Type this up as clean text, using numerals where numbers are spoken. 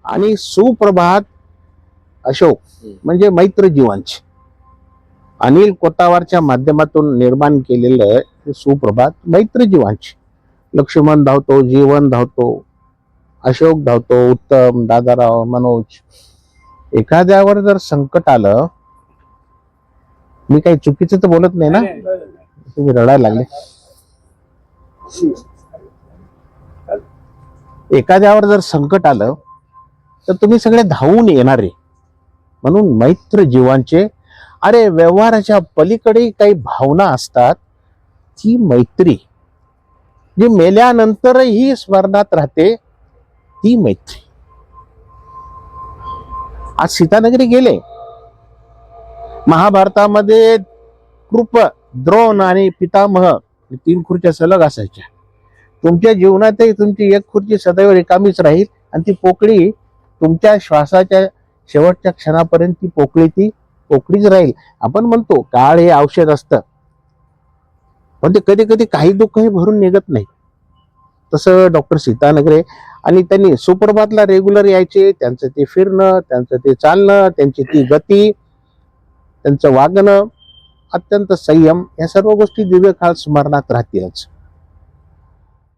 आणि सुप्रभात अशोक म्हणजे मैत्र जीवांचे अनिल कोतावारच्या माध्यमातून निर्माण केलेलं हे सुप्रभात मैत्र जीवांचे. लक्ष्मण धावतो, जीवन धावतो, अशोक धावतो, उत्तम, दादाराव, मनोज. एखाद्यावर जर संकट आलं, मी काही चुकीचं तर बोलत नाही ना? तुम्ही रडायला लागले. एखाद्यावर जर संकट आलं तर तुम्ही सगळे धावून येणारे. म्हणून मैत्र जीवांचे. अरे व्यवहाराच्या पलीकडे काही भावना असतात, ती मैत्री जी मेल्यानंतरही स्मरणात राहते, ती मैत्री. आज सीतानगरी गेले. महाभारतामध्ये कृप, द्रोण आणि पितामह 3 खुर्च्या सलग असायच्या. तुमच्या जीवनातही तुमची एक खुर्ची सदैव रिकामीच राहील आणि ती पोकळी तुमच्या श्वासाच्या शेवटच्या क्षणापर्यंत ती पोकळीच राहील. आपण म्हणतो काळ हे औषध असतं, पण ते कधी कधी काही दुःखही भरून निघत नाही. तसं डॉक्टर सीतानगरे आणि त्यांनी सुप्रभातला रेग्युलर यायचे. त्यांचं ते फिरणं, त्यांचं ते चालणं, त्यांची ती गती, त्यांचं वागणं, अत्यंत संयम, या सर्व गोष्टी दीर्घकाळ स्मरणात राहतीलच.